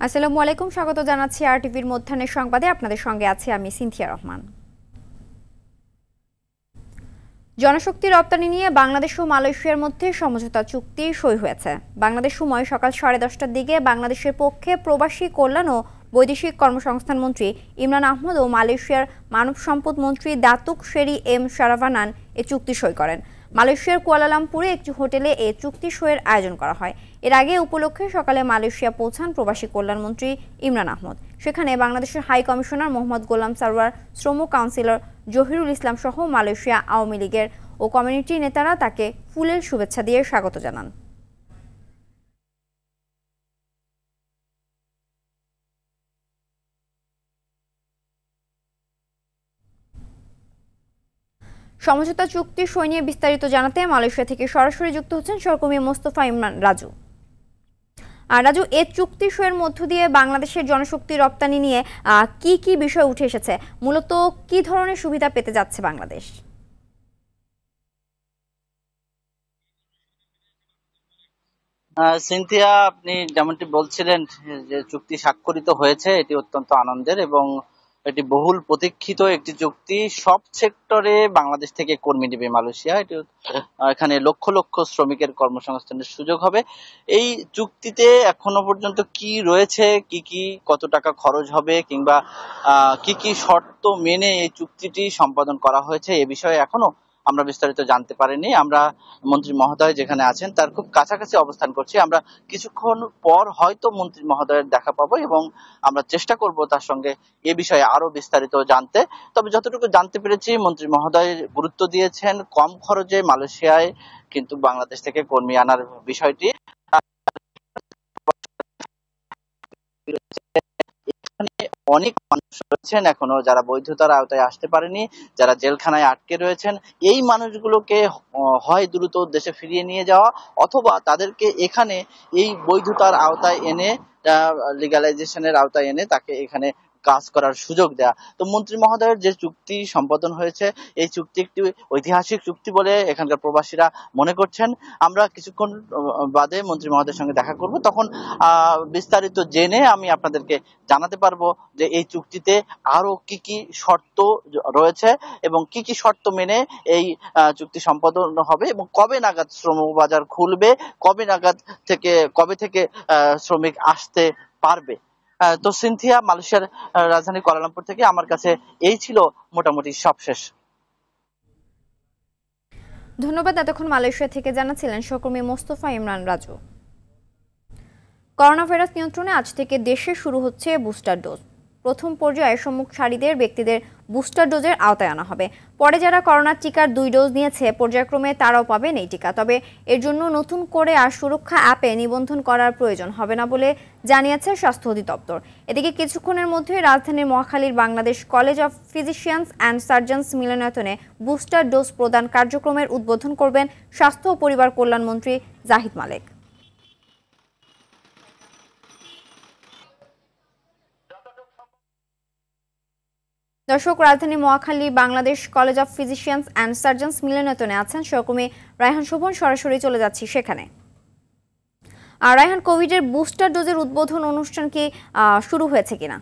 আসসালামু আলাইকুম, স্বাগত জানাচ্ছি আরটিভির মধ্যাহ্নের সংবাদে। আপনাদের সঙ্গে আছি আমি সিনথিয়া রহমান। জনশক্তি রপ্তানি নিয়ে বাংলাদেশ ও মালয়েশিয়ার মধ্যে সমঝোতা চুক্তি সই হয়েছে। বাংলাদেশ সময় সকাল 10:30টার দিকে বাংলাদেশের পক্ষে প্রবাসী কল্যাণ ও বৈদেশিক কর্মসংস্থান মন্ত্রী ইমরান আহমদ ও মালয়েশিয়ার মানব সম্পদ মন্ত্রী দাতুক শেরি এম শারাভানান এ চুক্তি সই করেন। মালয়েশিয়ার কুয়ালালামপুরে একটি হোটেলে এ চুক্তি সইয়ের আয়োজন করা হয়। এর আগে উপলক্ষে সকালে মালয়েশিয়া পৌঁছান প্রবাসী কল্যাণমন্ত্রী ইমরান আহমদ। সেখানে বাংলাদেশের হাই কমিশনার মোহাম্মদ গোলাম সারওয়ার, শ্রম কাউন্সিলর জহিরুল ইসলাম সহ মালয়েশিয়া আওয়ামী লীগের ও কমিউনিটি নেতারা তাকে ফুলের শুভেচ্ছা দিয়ে স্বাগত জানান। সমঝোতা চুক্তি সই নিয়ে বিস্তারিত জানাতে মালয়েশিয়া থেকে সরাসরি যুক্ত হচ্ছেন সহকর্মী মোস্তফা ইমরান রাজু। রাজু, এ চুক্তি সইয়ের মধ্য দিয়ে বাংলাদেশের জনশক্তি রপ্তানি নিয়ে কি কি বিষয় উঠে এসেছে? মূলত কি ধরনের সুবিধা পেতে যাচ্ছে বাংলাদেশ? সিনথিয়া, আপনি যেমনটি বলছিলেন যে চুক্তি স্বাক্ষরিত হয়েছে, এটি অত্যন্ত আনন্দের এবং এটি বহুল প্রতীক্ষিত একটি চুক্তি। সব সেক্টরে বাংলাদেশ থেকে কর্মী নেবে মালয়েশিয়া। এটি এখানে লক্ষ লক্ষ শ্রমিকের কর্মসংস্থানের সুযোগ হবে। এই চুক্তিতে এখনো পর্যন্ত কি রয়েছে, কি কি কত টাকা খরচ হবে, কিংবা কি কি শর্ত মেনে এই চুক্তিটি সম্পাদন করা হয়েছে, এ বিষয়ে এখনো আমরা বিস্তারিত জানতে পারিনি। আমরা মন্ত্রী মহোদয় যেখানে আছেন তার খুব কাছাকাছি অবস্থান করছি। আমরা কিছুক্ষণ পর হয়তো মন্ত্রী মহোদয়ের দেখা পাবো এবং আমরা চেষ্টা করব তার সঙ্গে এ বিষয়ে আরো বিস্তারিত জানতে। তবে যতটুকু জানতে পেরেছি, মন্ত্রী মহোদয় গুরুত্ব দিয়েছেন কম খরচে মালয়েশিয়ায় কিন্তু বাংলাদেশ থেকে কর্মী আনার বিষয়টি। অনেক মানুষ রয়েছেন এখনো যারা বৈধতার আওতায় আসতে পারেনি, যারা জেলখানায় আটকে রয়েছেন। এই মানুষগুলোকে হয় দ্রুত দেশে ফিরিয়ে নিয়ে যাওয়া, অথবা তাদেরকে এখানে এই বৈধতার আওতায় এনে, লিগালাইজেশনের আওতায় এনে তাকে এখানে কাজ করার সুযোগ দেয়া। তো মন্ত্রী মহোদয়ের যে চুক্তি সম্পাদন হয়েছে, এই চুক্তি একটি ঐতিহাসিক চুক্তি বলে এখানকার প্রবাসীরা মনে করছেন। আমরা কিছুক্ষণ বাদে মন্ত্রী মহোদয়ের সঙ্গে দেখা করব, তখন বিস্তারিত জেনে আমি আপনাদেরকে জানাতে পারবো যে এই চুক্তিতে আরো কি কি শর্ত রয়েছে এবং কি কি শর্ত মেনে এই চুক্তি সম্পাদন হবে এবং কবে নাগাদ শ্রম বাজার খুলবে, কবে থেকে শ্রমিক আসতে পারবে। তো সিনথিয়া, মালয়েশিয়ার রাজধানী কুয়ালালামপুর থেকে আমার কাছে এই ছিল মোটামুটি সবশেষ। ধন্যবাদ। এতক্ষণ মালয়েশিয়া থেকে জানাচ্ছিলেন সহকর্মী মোস্তফা ইমরান রাজু। করোনা ভাইরাস নিয়ন্ত্রণে আজ থেকে দেশে শুরু হচ্ছে বুস্টার ডোজ। প্রথম পর্যায়ে সম্মুখ সারিদের ব্যক্তিদের বুস্টার ডোজের আওতায় আনা হবে। পরে যারা করোনার টিকার 2 ডোজ নিয়েছে পর্যায়ক্রমে তারাও পাবেন এই টিকা। তবে এর জন্য নতুন করে আর সুরক্ষা অ্যাপে নিবন্ধন করার প্রয়োজন হবে না বলে জানিয়েছে স্বাস্থ্য অধিদপ্তর। এদিকে কিছুক্ষণের মধ্যে রাজধানীর মহাখালীর Bangladesh college of physicians and surgeons মিলনায়তনে বুস্টার ডোজ প্রদান কার্যক্রমের উদ্বোধন করবেন স্বাস্থ্য ও পরিবার কল্যাণ মন্ত্রী জাহিদ মালেক। দর্শক, রাজধানী Mohakhali Bangladesh college of physicians and surgeons মিলনায়তনে আছেন সহকর্মী রায়হান শোভন। সরাসরি চলে যাচ্ছি সেখানে। আর রায়হান, কোভিডের বুস্টার ডোজের উদ্বোধন অনুষ্ঠান কি শুরু হয়েছে কিনা?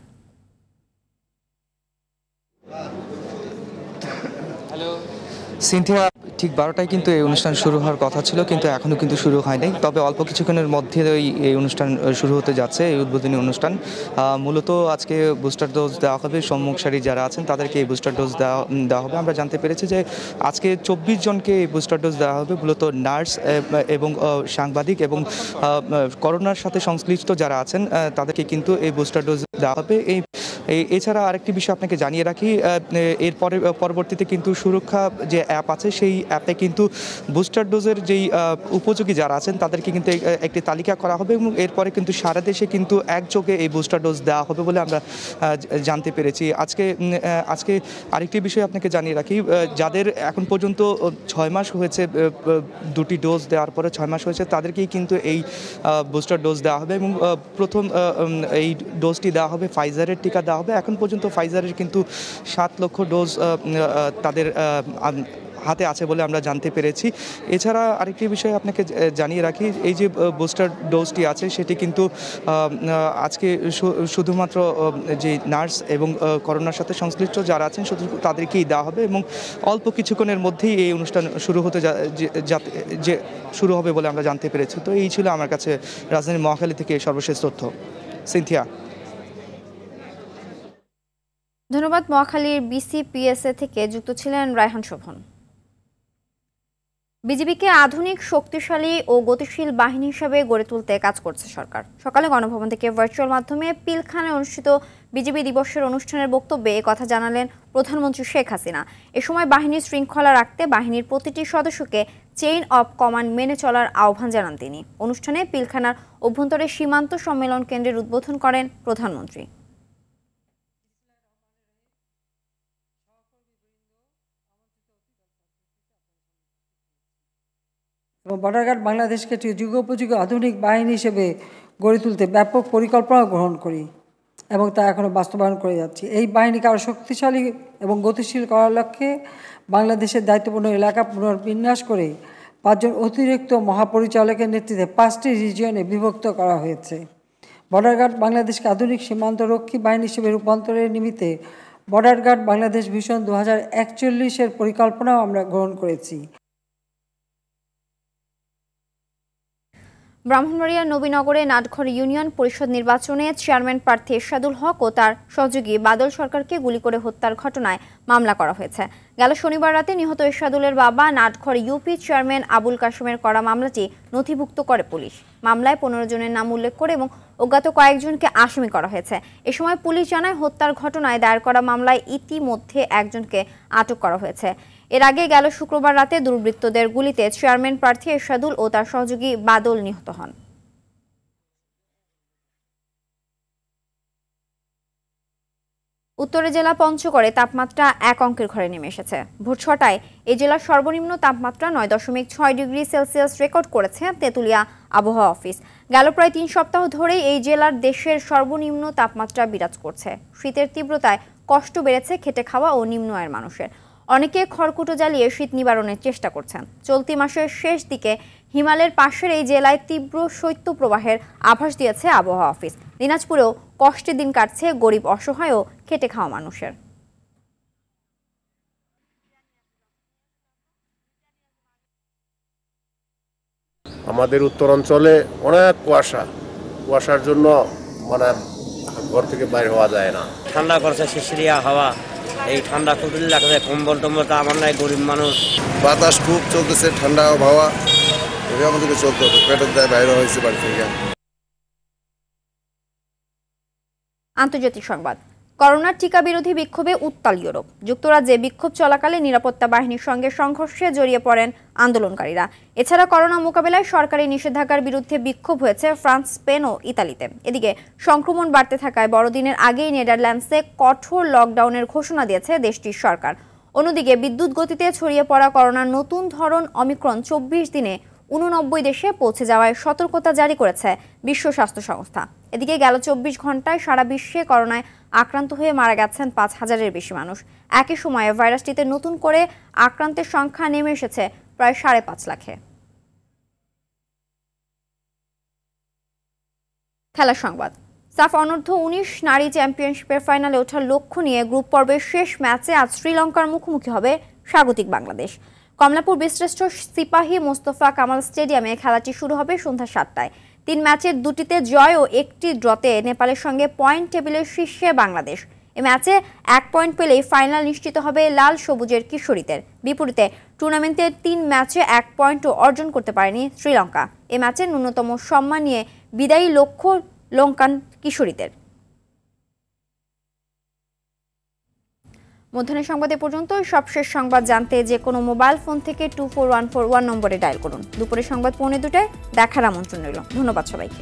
সিনথিয়া, ঠিক 12টায় কিন্তু এই অনুষ্ঠান শুরু হওয়ার কথা ছিল, কিন্তু এখনও কিন্তু শুরু হয়নি। তবে অল্প কিছুক্ষণের মধ্যে এই অনুষ্ঠান শুরু হতে যাচ্ছে, এই উদ্বোধনী অনুষ্ঠান। মূলত আজকে বুস্টার ডোজ দেওয়া হবে, সম্মুখ সারি যারা আছেন তাদেরকে এই বুস্টার ডোজ দেওয়া হবে। আমরা জানতে পেরেছি যে আজকে 24 জনকে এই বুস্টার ডোজ দেওয়া হবে। মূলত নার্স এবং সাংবাদিক এবং করোনার সাথে সংশ্লিষ্ট যারা আছেন তাদেরকে কিন্তু এই বুস্টার ডোজ দেওয়া হবে। এছাড়া আরেকটি বিষয় আপনাকে জানিয়ে রাখি, পরবর্তীতে কিন্তু সুরক্ষা যে অ্যাপ আছে সেই অ্যাপে কিন্তু বুস্টার ডোজের যেই উপযোগী যারা আছেন তাদেরকে কিন্তু একটি তালিকা করা হবে এবং এরপরে কিন্তু সারা দেশে কিন্তু একযোগে এই বুস্টার ডোজ দেওয়া হবে বলে আমরা জানতে পেরেছি। আজকে আরেকটি বিষয় আপনাকে জানিয়ে রাখি, যাদের এখন পর্যন্ত 6 মাস হয়েছে, 2টি ডোজ দেওয়ার পরে 6 মাস হয়েছে, তাদেরকেই কিন্তু এই বুস্টার ডোজ দেওয়া হবে এবং প্রথম এই ডোজটি দেওয়া হবে ফাইজারের টিকা দেওয়া হবে। এখন পর্যন্ত ফাইজারের কিন্তু 7 লক্ষ ডোজ তাদের হাতে আছে বলে আমরা জানতে পেরেছি। এছাড়া আরেকটি বিষয় আপনাকে জানিয়ে রাখি, এই যে বুস্টার ডোজটি আছে সেটি কিন্তু আজকে শুধুমাত্র যে নার্স এবং করোনার সাথে সংশ্লিষ্ট যারা আছেন শুধু তাদেরকেই দেওয়া হবে এবং অল্প কিছুক্ষণের মধ্যেই এই অনুষ্ঠান শুরু হবে বলে আমরা জানতে পেরেছি। তো এই ছিল আমার কাছে রাজধানীর মহাখালী থেকে সর্বশেষ তথ্য। সিনথিয়া। ধন্যবাদ। মহাখালীর বিসিপিএসএ থেকে যুক্ত ছিলেন রায়হান শোভন। বিজিবিকে আধুনিক, শক্তিশালী ও গতিশীল বাহিনী হিসেবে গড়ে তুলতে কাজ করছে সরকার। সকালে গণভবন থেকে ভার্চুয়াল মাধ্যমে পিলখানায় অনুষ্ঠিত বিজিবি দিবসের অনুষ্ঠানের বক্তব্যে একথা জানালেন প্রধানমন্ত্রী শেখ হাসিনা। এ সময় বাহিনীর শৃঙ্খলা রাখতে বাহিনীর প্রতিটি সদস্যকে চেইন অব কমান্ড মেনে চলার আহ্বান জানান তিনি। অনুষ্ঠানে পিলখানার অভ্যন্তরে সীমান্ত সম্মেলন কেন্দ্রের উদ্বোধন করেন প্রধানমন্ত্রী। এবং বর্ডার গার্ড বাংলাদেশকে একটি যুগোপযোগী আধুনিক বাহিনী হিসেবে গড়ে তুলতে ব্যাপক পরিকল্পনা গ্রহণ করি এবং তা এখনও বাস্তবায়ন করে যাচ্ছি। এই বাহিনীকে আরও শক্তিশালী এবং গতিশীল করার লক্ষ্যে বাংলাদেশের দায়িত্বপূর্ণ এলাকা পুনর্বিন্যাস করে 5 জন অতিরিক্ত মহাপরিচালকের নেতৃত্বে 5টি রিজিয়নে বিভক্ত করা হয়েছে। বর্ডার গার্ড বাংলাদেশকে আধুনিক সীমান্তরক্ষী বাহিনী হিসেবে রূপান্তরের নিমিত্তে বর্ডার গার্ড বাংলাদেশ ভিশন 2041-এর পরিকল্পনাও আমরা গ্রহণ করেছি। ব্রাহ্মণবাড়িয়ার নবীনগরে নাটঘর ইউনিয়ন পরিষদ নির্বাচনে চেয়ারম্যান প্রার্থী এরশাদুল হক ও তার সহযোগী বাদল সরকারকে গুলি করে হত্যার ঘটনায় মামলা করা হয়েছে। গেল শনিবার রাতে নিহত এরশাদুলের বাবা নাটঘর ইউপি চেয়ারম্যান আবুল কাশেমের করা মামলাটি নথিভুক্ত করে পুলিশ। মামলায় 15 জনের নাম উল্লেখ করে এবং অজ্ঞাত কয়েকজনকে আসামি করা হয়েছে। এ সময় পুলিশ জানায় হত্যার ঘটনায় দায়ের করা মামলায় ইতিমধ্যে একজনকে আটক করা হয়েছে। এর আগে গেল শুক্রবার রাতে দুর্বৃত্তদের গুলিতে চেয়ারম্যান প্রার্থী এরশাদুল ও তার সহযোগী বাদল নিহত হন। উত্তরে জেলা পঞ্চগড়ে তাপমাত্রা 1 অঙ্কের ঘরে নেমে এসেছে। ভোর 6টায় এই জেলার সর্বনিম্ন তাপমাত্রা 9.6 ডিগ্রি সেলসিয়াস রেকর্ড করেছে তেঁতুলিয়া আবহাওয়া অফিস। গেল প্রায় 3 সপ্তাহ ধরেই এই জেলার দেশের সর্বনিম্ন তাপমাত্রা বিরাজ করছে। শীতের তীব্রতায় কষ্ট বেড়েছে খেটে খাওয়া ও নিম্ন আয়ের মানুষের। অনেকে খড়কুটো জ্বালিয়ে শীত নিবারণের চেষ্টা করছেন। চলতি মাসের শেষ দিকে হিমালয়ের পাশের এই জেলায় তীব্র শৈত্যপ্রবাহের আভাস দিয়েছে আবহাওয়া অফিস। দিনাজপুরেও কষ্টের দিন কাটছে গরিব, অসহায় ও খেটে খাওয়া মানুষের। আমাদের উত্তরাঞ্চলে অনেক কুয়াশার জন্য মানে ঘর থেকে বাইরে হওয়া যায় না। ঠান্ডা করছে, শিশিরিয়া হাওয়া, এই ঠান্ডা খুব লাগছে। কম্বল টম্বল তো আমার নাই, গরিব মানুষ। বাতাস খুব চলতেছে, ঠান্ডা হাওয়া, এভাবে আমাদেরকে চলতে হবে। পেটের দায় বাইরে হয়েছে বাড়ি থেকে। আন্তর্জাতিক সংবাদ। করোনার টিকা বিরোধী বিক্ষোভে উত্তাল ইউরোপ। যুক্তরাজ্যে বিক্ষোভ চলাকালে নিরাপত্তা বাহিনীর সঙ্গে সংঘর্ষে জড়িয়ে পড়েন আন্দোলনকারীরা। এছাড়া করোনা মোকাবেলায় সরকারি নিষেধাজ্ঞার বিরুদ্ধে বিক্ষোভ হয়েছে ফ্রান্স, স্পেন ও ইতালিতে। এদিকে সংক্রমণ বাড়তে থাকায় বড়দিনের আগেই নেদারল্যান্ডসে কঠোর লকডাউনের ঘোষণা দিয়েছে দেশটির সরকার। অন্যদিকে বিদ্যুৎ গতিতে ছড়িয়ে পড়া করোনার নতুন ধরন অমিক্রন 24 দিনে 89 দেশে পৌঁছে যাওয়ায় সতর্কতা জারি করেছে বিশ্ব স্বাস্থ্য সংস্থা। এদিকে গেল 24 ঘন্টায় সারা বিশ্বে করোনায় আক্রান্ত হয়ে মারা গেছেন 5000-এর বেশি মানুষ। একই সময়ে ভাইরাসটিতে নতুন করে আক্রান্তের সংখ্যা নেমে এসেছে প্রায় 5.5 লাখে। খেলার সংবাদ। সাফ অনূর্ধ্ব 19 নারী চ্যাম্পিয়নশিপের ফাইনালে ওঠার লক্ষ্য নিয়ে গ্রুপ পর্বের শেষ ম্যাচে আজ শ্রীলঙ্কার মুখোমুখি হবে স্বাগতিক বাংলাদেশ। কমলাপুর বীরশ্রেষ্ঠ সিপাহী মোস্তফা কামাল স্টেডিয়ামে খেলাটি শুরু হবে সন্ধ্যা 7টায়। 3 ম্যাচের 2টিতে জয় ও 1টি ড্রতে নেপালের সঙ্গে পয়েন্ট টেবিলের শীর্ষে বাংলাদেশ। এ ম্যাচে 1 পয়েন্ট পেলেই ফাইনাল নিশ্চিত হবে লাল সবুজের কিশোরীদের। বিপরীতে টুর্নামেন্টের 3 ম্যাচে 1 পয়েন্টও অর্জন করতে পারেনি শ্রীলঙ্কা। এ ম্যাচে ন্যূনতম সম্মান নিয়ে বিদায়ী লক্ষ্য লঙ্কান কিশোরীদের। মধ্যাহ্নের সংবাদে পর্যন্ত। সবশেষ সংবাদ জানতে যে কোনো মোবাইল ফোন থেকে 24141 নম্বরে ডায়াল করুন। দুপুরের সংবাদ 2:45 দেখার আমন্ত্রণ রইল। ধন্যবাদ সবাইকে।